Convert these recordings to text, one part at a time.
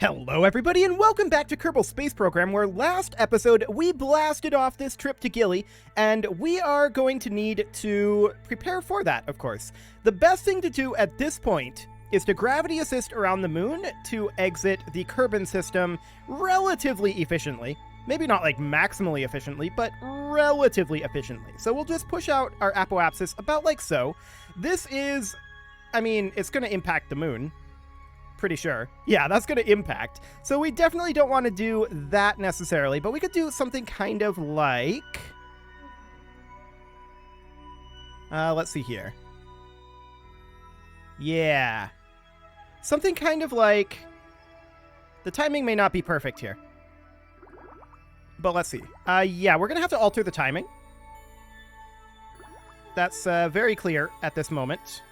Hello everybody and welcome back to Kerbal Space Program, where last episode we blasted off this trip to Gilly, and we are going to need to prepare for that, of course. The best thing to do at this point is to gravity assist around the moon to exit the Kerbal system relatively efficiently. Maybe not like maximally efficiently, but relatively efficiently. So we'll just push out our apoapsis about like so. This is, it's going to impact the moon. Pretty sure. Yeah, that's going to impact. So we definitely don't want to do that necessarily, but we could do something kind of like... let's see here. Yeah. Something kind of like... The timing may not be perfect here. But let's see. Yeah, we're going to have to alter the timing. That's very clear at this moment.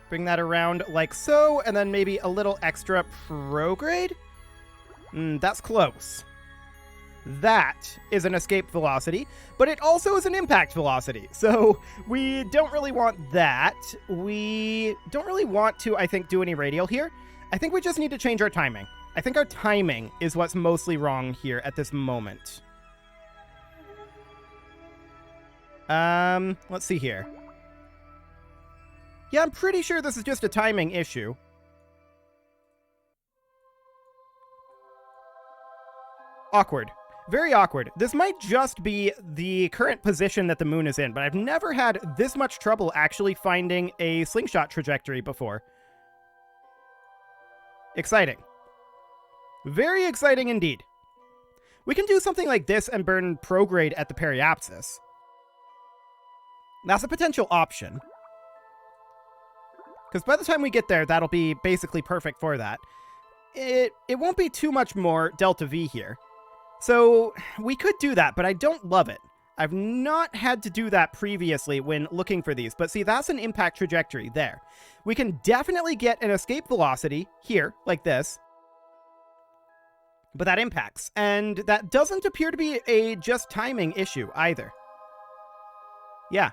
Bring that around like so, and then maybe a little extra prograde? That's close. That is an escape velocity, but it also is an impact velocity, so we don't really want that. We don't really want to, I think, do any radial here. I think we just need to change our timing. I think our timing is what's mostly wrong here at this moment. Let's see here. Yeah, I'm pretty sure this is just a timing issue. Awkward. Very awkward. This might just be the current position that the moon is in, but I've never had this much trouble actually finding a slingshot trajectory before. Exciting. Very exciting indeed. We can do something like this and burn prograde at the periapsis. That's a potential option. Because by the time we get there, that'll be basically perfect for that. It won't be too much more delta V here. So we could do that, but I don't love it. I've not had to do that previously when looking for these, but see, that's an impact trajectory there. We can definitely get an escape velocity here, like this. But that impacts, and that doesn't appear to be a just timing issue either. Yeah,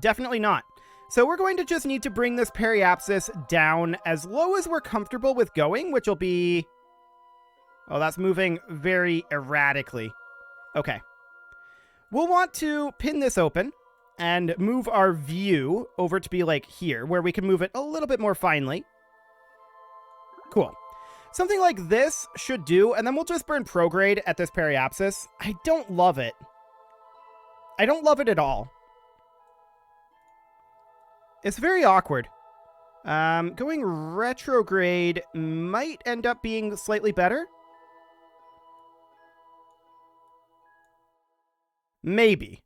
definitely not. So we're going to just need to bring this periapsis down as low as we're comfortable with going, which will be... Oh, that's moving very erratically. Okay. We'll want to pin this open and move our view over to be like here, where we can move it a little bit more finely. Cool. Something like this should do, and then we'll just burn prograde at this periapsis. I don't love it. I don't love it at all. It's very awkward. Going retrograde might end up being slightly better. Maybe.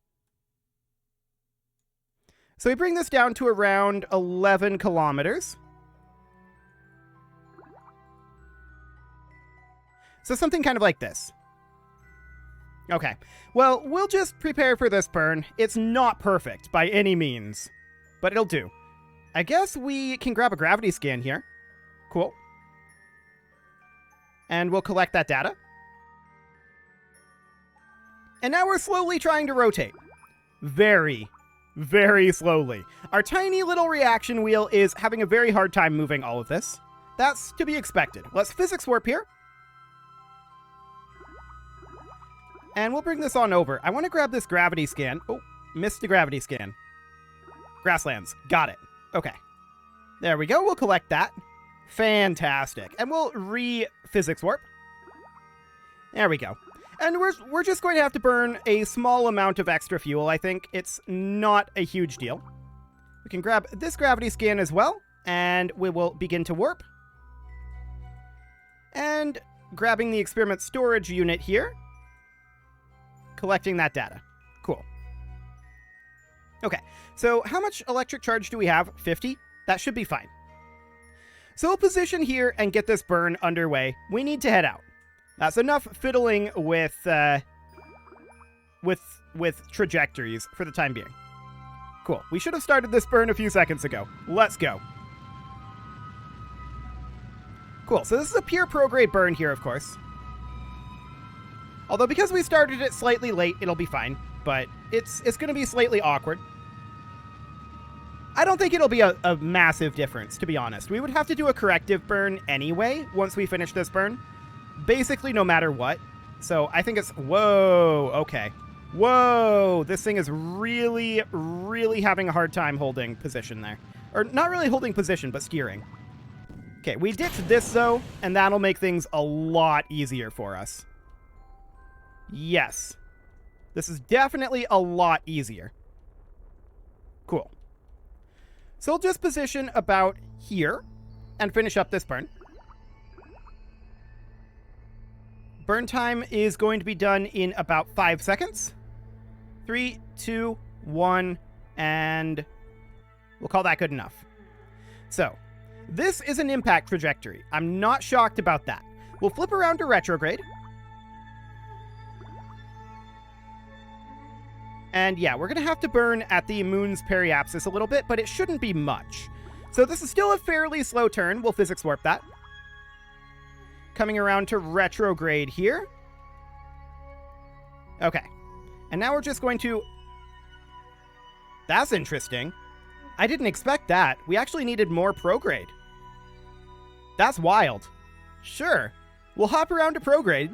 So we bring this down to around 11 kilometers. So something kind of like this. Okay. Well, we'll just prepare for this burn. It's not perfect by any means, but it'll do. I guess we can grab a gravity scan here. Cool. And we'll collect that data. And now we're slowly trying to rotate. Very, very slowly. Our tiny little reaction wheel is having a very hard time moving all of this. That's to be expected. Let's physics warp here. And we'll bring this on over. I want to grab this gravity scan. Oh, missed the gravity scan. Grasslands. Got it. Okay. There we go. We'll collect that. Fantastic. And we'll re-physics warp. There we go. And we're just going to have to burn a small amount of extra fuel, I think. It's not a huge deal. We can grab this gravity scan as well, and we will begin to warp. And grabbing the experiment storage unit here. Collecting that data. Cool. Okay, so how much electric charge do we have? 50? That should be fine. So we'll position here and get this burn underway. We need to head out. That's enough fiddling with trajectories for the time being. Cool. We should have started this burn a few seconds ago. Let's go. Cool. So this is a pure prograde burn here, of course. Although because we started it slightly late, it'll be fine. But it's going to be slightly awkward. I don't think it'll be a massive difference, to be honest. We would have to do a corrective burn anyway once we finish this burn. Basically, no matter what. So I think it's... Whoa, okay. Whoa, this thing is really, really having a hard time holding position there. Or not really holding position, but steering. Okay, we ditched this, though, and that'll make things a lot easier for us. Yes. This is definitely a lot easier. Cool. So we'll just position about here and finish up this burn. Burn time is going to be done in about 5 seconds. 3, 2, 1, and we'll call that good enough. So, this is an impact trajectory. I'm not shocked about that. We'll flip around to retrograde. And yeah, we're going to have to burn at the moon's periapsis a little bit, but it shouldn't be much. So this is still a fairly slow turn. We'll physics warp that. Coming around to retrograde here. Okay. And now we're just going to... That's interesting. I didn't expect that. We actually needed more prograde. That's wild. Sure. We'll hop around to prograde.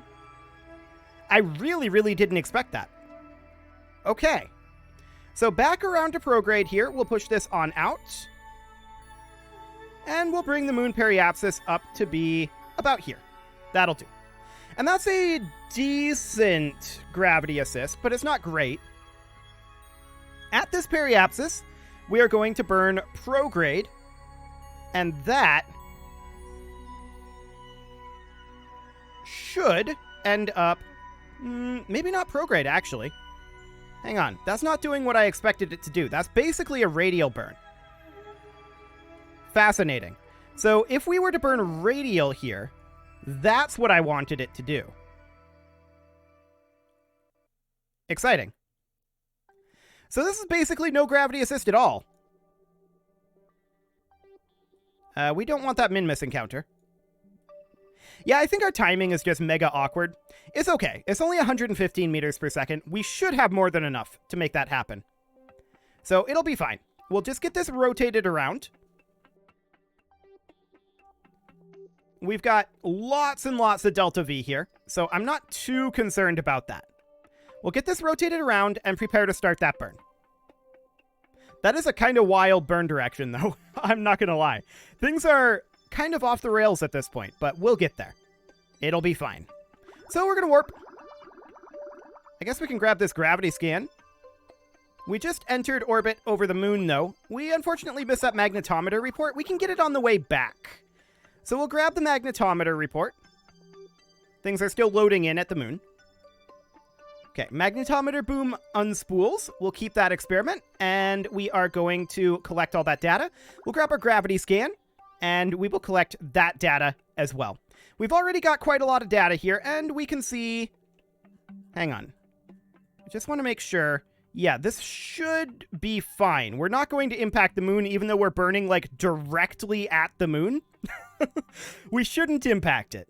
I really, really didn't expect that. Okay. So back around to prograde here. We'll push this on out. And we'll bring the moon periapsis up to be about here. That'll do. And that's a decent gravity assist, but it's not great. At this periapsis, we are going to burn prograde, and that should end up... maybe not prograde, actually. Hang on. That's not doing what I expected it to do. That's basically a radial burn. Fascinating. So if we were to burn radial here, that's what I wanted it to do. Exciting. So this is basically no gravity assist at all. We don't want that min-miss encounter. Yeah, I think our timing is just mega awkward. It's okay. It's only 115 meters per second. We should have more than enough to make that happen. So it'll be fine. We'll just get this rotated around. We've got lots and lots of delta V here, so I'm not too concerned about that. We'll get this rotated around and prepare to start that burn. That is a kind of wild burn direction, though. I'm not going to lie. Things are kind of off the rails at this point, but we'll get there. It'll be fine. So we're going to warp. I guess we can grab this gravity scan. We just entered orbit over the moon, though. We unfortunately missed that magnetometer report. We can get it on the way back. So we'll grab the magnetometer report. Things are still loading in at the moon. Okay, magnetometer boom unspools. We'll keep that experiment, and we are going to collect all that data. We'll grab our gravity scan, and we will collect that data as well. We've already got quite a lot of data here, and we can see... Hang on. I just want to make sure... Yeah, this should be fine. We're not going to impact the moon, even though we're burning, like, directly at the moon. We shouldn't impact it.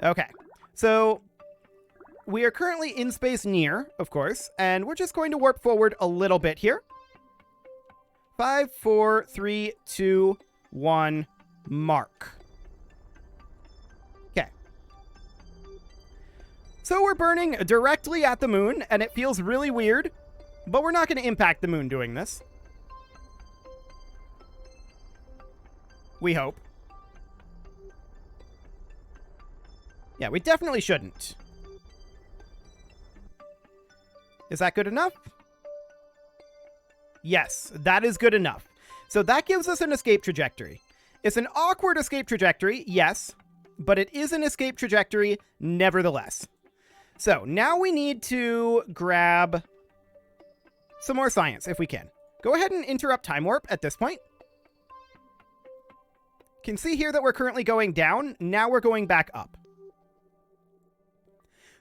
Okay. So, we are currently in space near, of course, and we're just going to warp forward a little bit here. 5, 4, 3, 2, 1, mark. Okay. So we're burning directly at the moon, and it feels really weird, but we're not going to impact the moon doing this. We hope. Yeah, we definitely shouldn't. Is that good enough? Yes, that is good enough. So that gives us an escape trajectory. It's an awkward escape trajectory, yes, but it is an escape trajectory nevertheless. So now we need to grab some more science if we can. Go ahead and interrupt time warp at this point. Can see here that we're currently going down. Now we're going back up.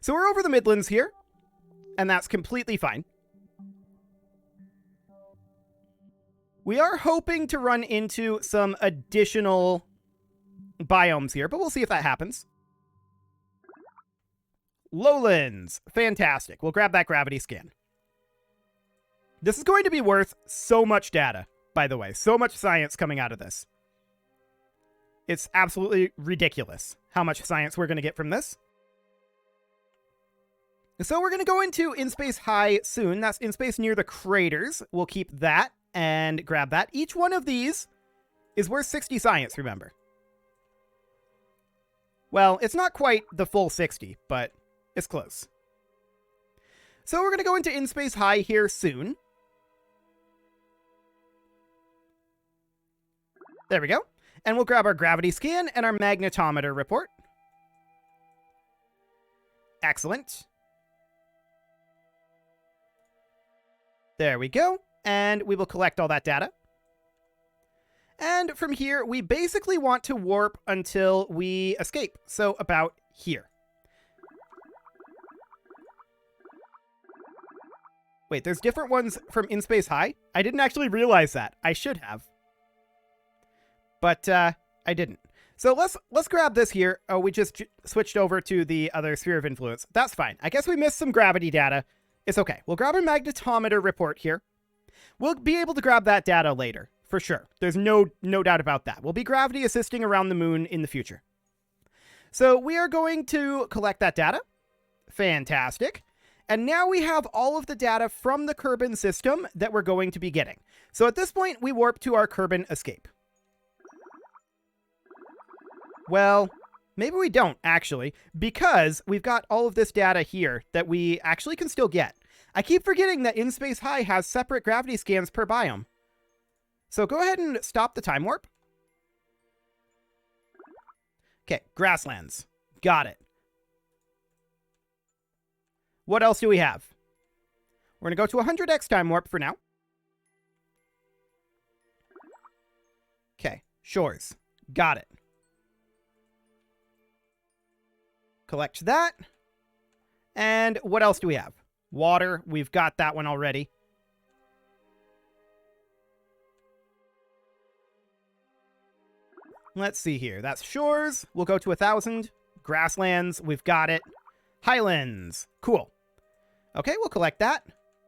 So we're over the Midlands here, and that's completely fine. We are hoping to run into some additional biomes here, but we'll see if that happens. Lowlands. Fantastic. We'll grab that gravity scan. This is going to be worth so much data, by the way. So much science coming out of this. It's absolutely ridiculous how much science we're going to get from this. So we're going to go into InSpace High soon. That's InSpace near the craters. We'll keep that and grab that. Each one of these is worth 60 science, remember. Well, it's not quite the full 60, but it's close. So we're going to go into InSpace High here soon. There we go. And we'll grab our gravity scan and our magnetometer report. Excellent. There we go. And we will collect all that data. And from here, we basically want to warp until we escape. So about here. Wait, there's different ones from InSpace High? I didn't actually realize that. I should have. But I didn't. So let's grab this here. Oh, we just switched over to the other sphere of influence. That's fine. I guess we missed some gravity data. It's okay. We'll grab our magnetometer report here. We'll be able to grab that data later, for sure. There's no doubt about that. We'll be gravity assisting around the moon in the future. So we are going to collect that data. Fantastic. And now we have all of the data from the Kerbal system that we're going to be getting. So at this point, we warp to our Kerbal escape. Well, maybe we don't, actually, because we've got all of this data here that we actually can still get. I keep forgetting that InSpace High has separate gravity scans per biome. So go ahead and stop the time warp. Okay, grasslands. Got it. What else do we have? We're going to go to 100x time warp for now. Okay, shores. Got it. Collect that. And what else do we have? Water. We've got that one already. Let's see here. That's shores. We'll go to 1,000. Grasslands. We've got it. Highlands. Cool. Okay, we'll collect that.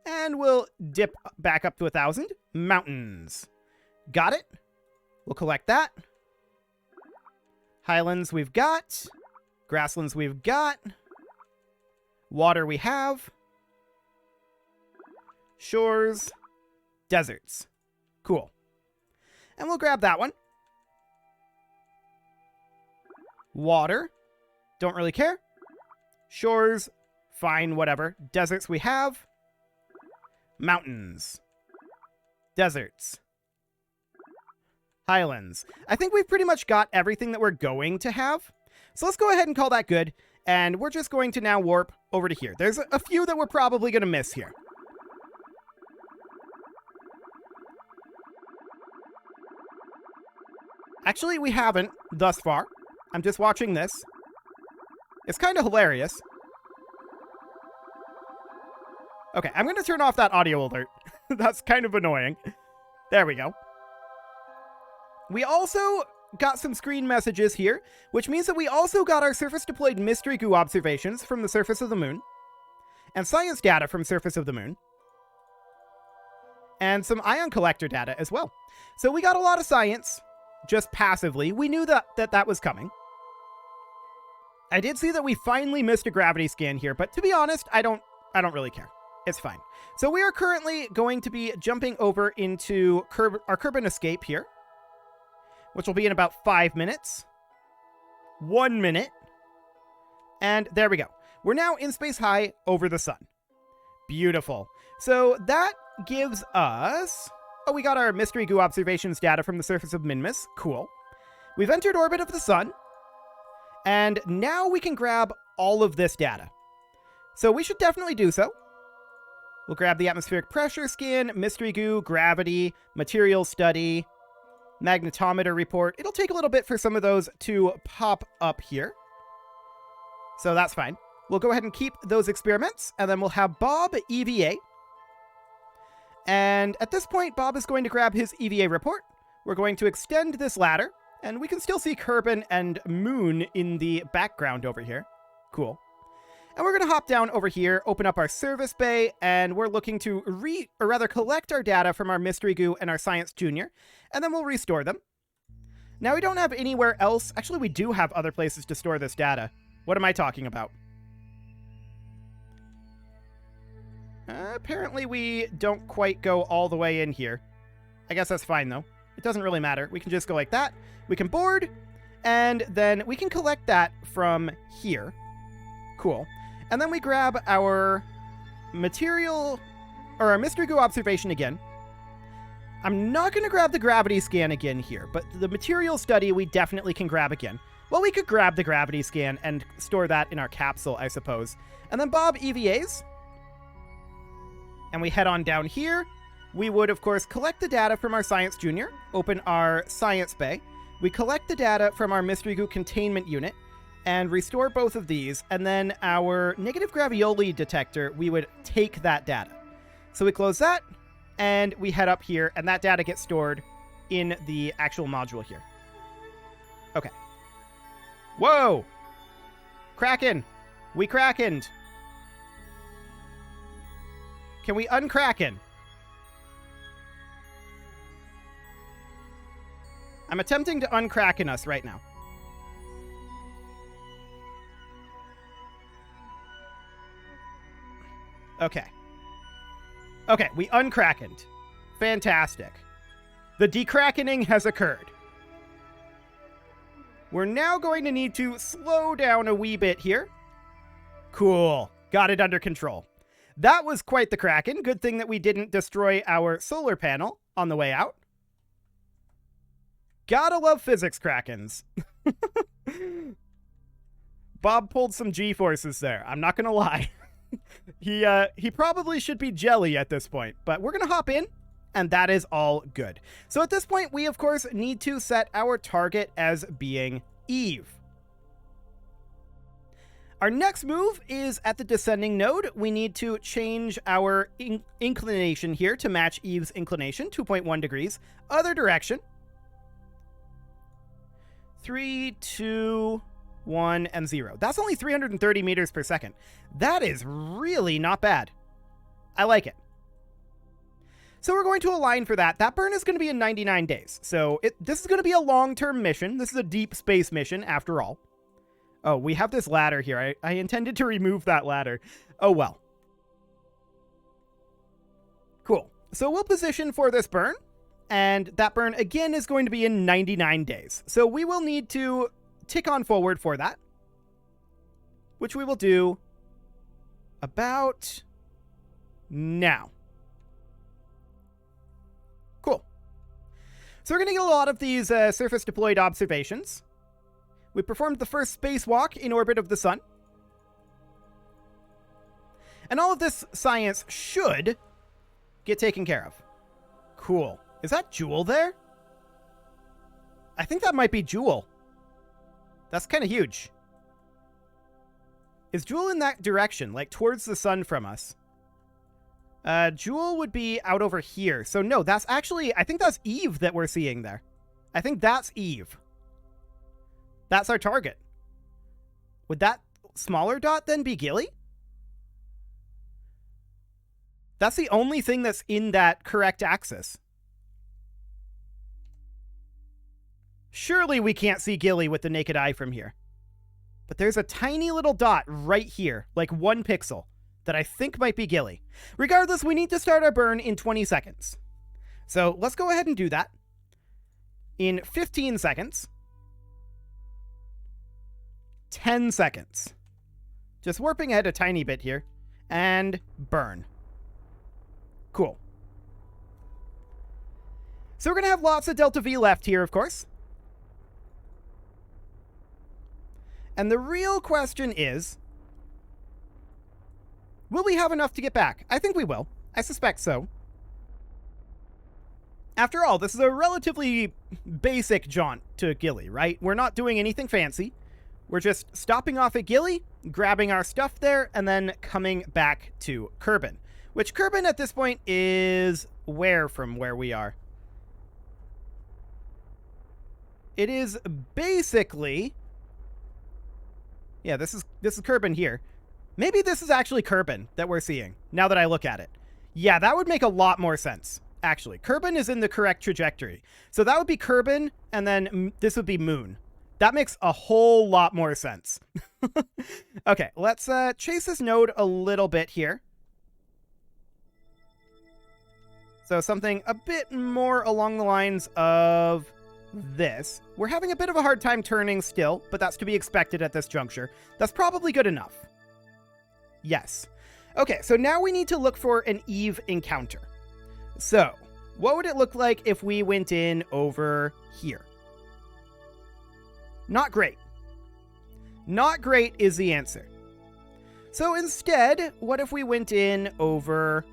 And we'll dip back up to 1,000. Mountains. Got it. We'll collect that. Highlands we've got. Grasslands we've got. Water we have. Shores. Deserts. Cool. And we'll grab that one. Water. Don't really care. Shores. Fine, whatever. Deserts we have. Mountains. Deserts. Highlands. I think we've pretty much got everything that we're going to have. So let's go ahead and call that good. And we're just going to now warp over to here. There's a few that we're probably going to miss here. Actually, we haven't thus far. I'm just watching this. It's kind of hilarious. Okay, I'm going to turn off that audio alert. That's kind of annoying. There we go. We also got some screen messages here, which means that we also got our surface-deployed mystery goo observations from the surface of the moon, and science data from surface of the moon, and some ion collector data as well. So we got a lot of science, just passively. We knew that was coming. I did see that we finally missed a gravity scan here, but to be honest, I don't really care. It's fine. So we are currently going to be jumping over into our Kerbal escape here, which will be in about 5 minutes. 1 minute. And there we go. We're now in space high over the sun. Beautiful. So that gives us... Oh, we got our mystery goo observations data from the surface of Minmus. Cool. We've entered orbit of the sun. And now we can grab all of this data. So we should definitely do so. We'll grab the atmospheric pressure scan, mystery goo, gravity, material study, magnetometer report. It'll take a little bit for some of those to pop up here. So that's fine. We'll go ahead and keep those experiments, and then we'll have Bob EVA. And at this point, Bob is going to grab his EVA report. We're going to extend this ladder, and we can still see Kerbal and Moon in the background over here. Cool. And we're going to hop down over here, open up our service bay, and we're looking to collect our data from our Mystery Goo and our Science Junior, and then we'll restore them. Now we don't have anywhere else. Actually, we do have other places to store this data. What am I talking about? Apparently we don't quite go all the way in here. I guess that's fine, though. It doesn't really matter. We can just go like that. We can board, and then we can collect that from here. Cool. And then we grab our material, or our Mystery Goo observation again. I'm not going to grab the gravity scan again here, but the material study we definitely can grab again. Well, we could grab the gravity scan and store that in our capsule, I suppose. And then Bob EVAs. And we head on down here. We would, of course, collect the data from our Science Junior, open our Science Bay. We collect the data from our Mystery Goo containment unit, and restore both of these. And then our negative gravioli detector, we would take that data. So we close that, and we head up here, and that data gets stored in the actual module here. Okay. Whoa! Kraken! We krakened! Can we unkraken? I'm attempting to unkraken us right now. Okay. Okay, we unkrakened. Fantastic. The dekrakening has occurred. We're now going to need to slow down a wee bit here. Cool. Got it under control. That was quite the Kraken. Good thing that we didn't destroy our solar panel on the way out. Gotta love physics Krakens. Bob pulled some G-forces there. I'm not gonna lie. He probably should be jelly at this point, but we're gonna hop in, and that is all good. So at this point, we of course need to set our target as being Eve. Our next move is at the descending node. We need to change our inclination here to match Eve's inclination, 2.1 degrees. Other direction. 3, 2, 1, and 0. That's only 330 meters per second. That is really not bad. I like it. So we're going to align for that. That burn is going to be in 99 days. So this is going to be a long-term mission. This is a deep space mission, after all. Oh, we have this ladder here. I intended to remove that ladder. Oh, well. Cool. So we'll position for this burn. And that burn, again, is going to be in 99 days. So we will need to tick on forward for that. Which we will do about now. Cool. So we're going to get a lot of these surface deployed observations. We performed the first spacewalk in orbit of the sun. And all of this science should get taken care of. Cool. Is that Jewel there? I think that might be Jewel. That's kind of huge. Is Jewel in that direction, like towards the sun from us? Jewel would be out over here. So no, that's actually, I think that's Eve that we're seeing there. I think that's Eve. That's our target. Would that smaller dot then be Gilly? That's the only thing that's in that correct axis. Surely we can't see Gilly with the naked eye from here. But there's a tiny little dot right here, like 1 pixel, that I think might be Gilly. Regardless, we need to start our burn in 20 seconds. So let's go ahead and do that. In 15 seconds. 10 seconds. Just warping ahead a tiny bit here. And burn. Cool. So we're going to have lots of delta V left here, of course. And the real question is, will we have enough to get back? I think we will. I suspect so. After all, this is a relatively basic jaunt to Gilly, right? We're not doing anything fancy. We're just stopping off at Gilly, grabbing our stuff there, and then coming back to Kerbal. Which Kerbal at this point is where from where we are? It is basically... Yeah, this is Kerbal here. Maybe this is actually Kerbal that we're seeing, now that I look at it. Yeah, that would make a lot more sense, actually. Kerbal is in the correct trajectory. So that would be Kerbal, and then this would be Moon. That makes a whole lot more sense. Okay, let's chase this node a little bit here. So something a bit more along the lines of this. We're having a bit of a hard time turning still, but that's to be expected at this juncture. That's probably good enough. Yes. Okay, so now we need to look for an Eve encounter. So, what would it look like if we went in over here? Not great. Not great is the answer. So instead, what if we went in over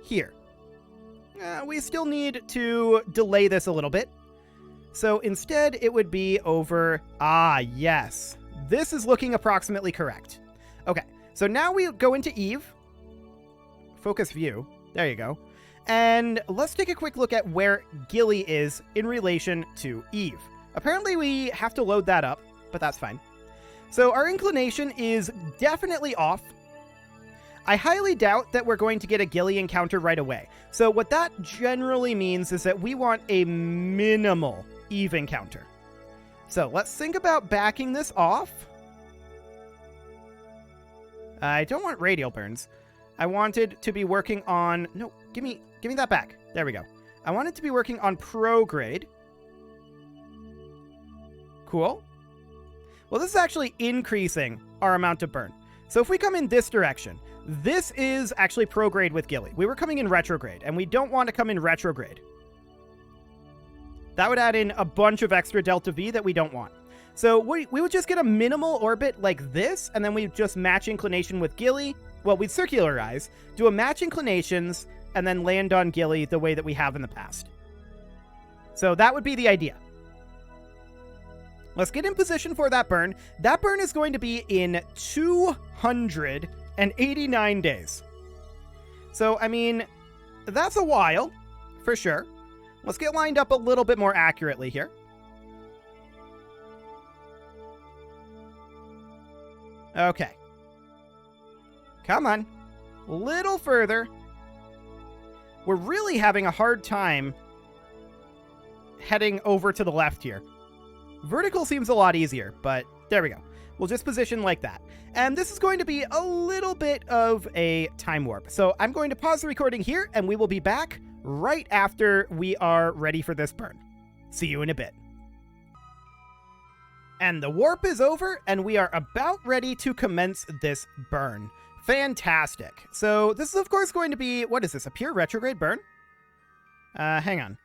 here? We still need to delay this a little bit. So instead, it would be over... Ah, yes. This is looking approximately correct. Okay, so now we go into Eve. Focus view. There you go. And let's take a quick look at where Gilly is in relation to Eve. Apparently we have to load that up, but that's fine. So our inclination is definitely off. I highly doubt that we're going to get a Gilly encounter right away. So what that generally means is that we want a minimal Eve encounter. So let's think about backing this off. I don't want radial burns. I wanted to be working on... No, give me that back. There we go. I wanted to be working on prograde. Cool. Well, this is actually increasing our amount of burn. So if we come in this direction, this is actually prograde with Gilly. We were coming in retrograde, and we don't want to come in retrograde. That would add in a bunch of extra delta V that we don't want. So we would just get a minimal orbit like this, and then we'd just match inclination with Gilly. Well, we'd circularize, do a match inclinations, and then land on Gilly the way that we have in the past. So that would be the idea. Let's get in position for that burn. That burn is going to be in 289 days. So, I mean, that's a while, for sure. Let's get lined up a little bit more accurately here. Okay. Come on. A little further. We're really having a hard time heading over to the left here. Vertical seems a lot easier, but there we go. We'll just position like that. And this is going to be a little bit of a time warp. So I'm going to pause the recording here, and we will be back right after we are ready for this burn. See you in a bit. And the warp is over, and we are about ready to commence this burn. Fantastic. So this is, of course, going to be... What is this? A pure retrograde burn? Hang on.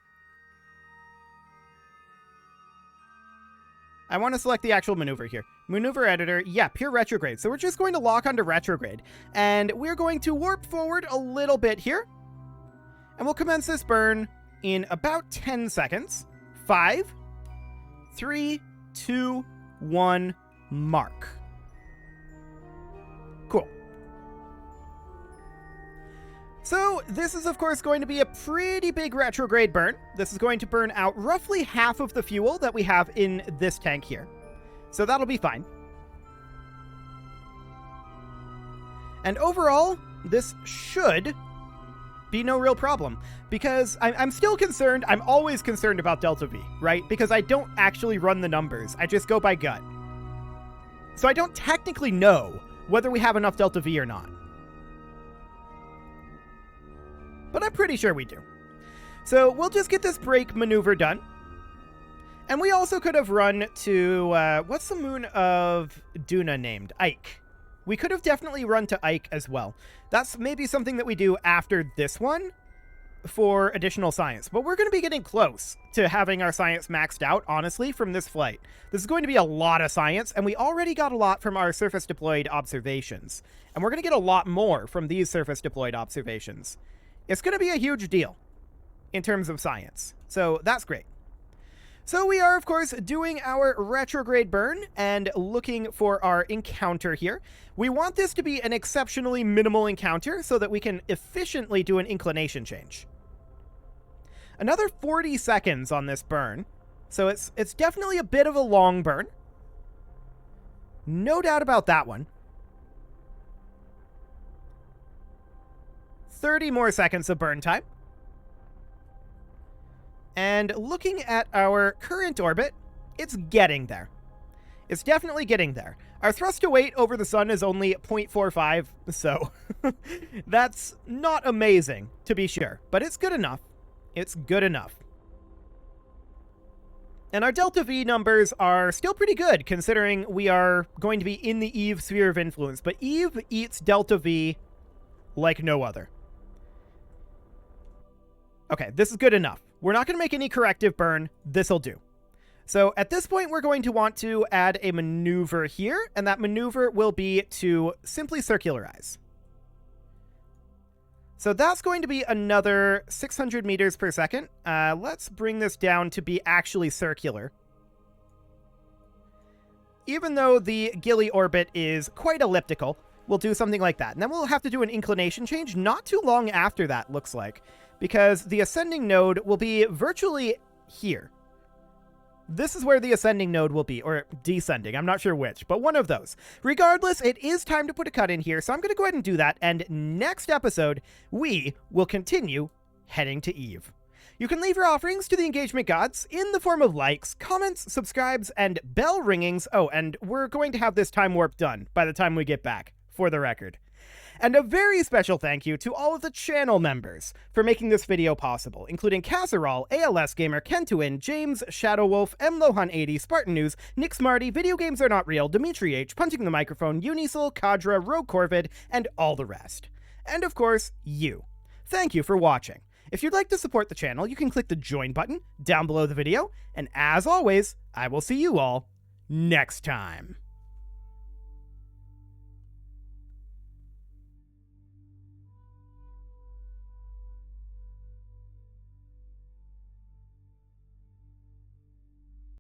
I want to select the actual maneuver here. Maneuver editor, yeah, pure retrograde. So we're just going to lock onto retrograde. And we're going to warp forward a little bit here. And we'll commence this burn in about 10 seconds. 5, 3, 2, 1, mark. Cool. So this is, of course, going to be a pretty big retrograde burn. This is going to burn out roughly half of the fuel that we have in this tank here. So that'll be fine. And overall, this should be no real problem, because I'm still concerned. I'm always concerned about delta V, right? Because I don't actually run the numbers. I just go by gut. So I don't technically know whether we have enough delta V or not. But I'm pretty sure we do. So we'll just get this brake maneuver done. And we also could have run to, what's the moon of Duna named? Ike. We could have definitely run to Ike as well. That's maybe something that we do after this one for additional science. But we're going to be getting close to having our science maxed out, honestly, from this flight. This is going to be a lot of science, and we already got a lot from our surface deployed observations. And we're going to get a lot more from these surface deployed observations. It's going to be a huge deal in terms of science. So that's great. So we are, of course, doing our retrograde burn and looking for our encounter here. We want this to be an exceptionally minimal encounter so that we can efficiently do an inclination change. Another 40 seconds on this burn. So it's definitely a bit of a long burn. No doubt about that one. 30 more seconds of burn time. And looking at our current orbit, it's getting there. It's definitely getting there. Our thrust to weight over the sun is only 0.45, so that's not amazing, to be sure, but it's good enough. It's good enough. And our delta V numbers are still pretty good, considering we are going to be in the Eve sphere of influence, but Eve eats delta V like no other. Okay, this is good enough. We're not going to make any corrective burn. This'll do. So at this point, we're going to want to add a maneuver here, and that maneuver will be to simply circularize. So that's going to be another 600 meters per second. Let's bring this down to be actually circular. Even though the Gilly orbit is quite elliptical, we'll do something like that. And then we'll have to do an inclination change not too long after that, looks like, because the ascending node will be virtually here. This is where the ascending node will be, or descending, I'm not sure which, but one of those. Regardless, it is time to put a cut in here, so I'm going to go ahead and do that, and next episode, we will continue heading to Eve. You can leave your offerings to the engagement gods in the form of likes, comments, subscribes, and bell ringings. Oh, and we're going to have this time warp done by the time we get back, for the record. And a very special thank you to all of the channel members for making this video possible, including Casserole, ALS Gamer, Kentuin, James, Shadowwolf, MLohan80, Spartan News, Nick Smarty, Video Games Are Not Real, Dimitri H, Punching the Microphone, Unisil, Kadra, Rogue Corvid, and all the rest. And of course, you. Thank you for watching. If you'd like to support the channel, you can click the join button down below the video, and as always, I will see you all next time.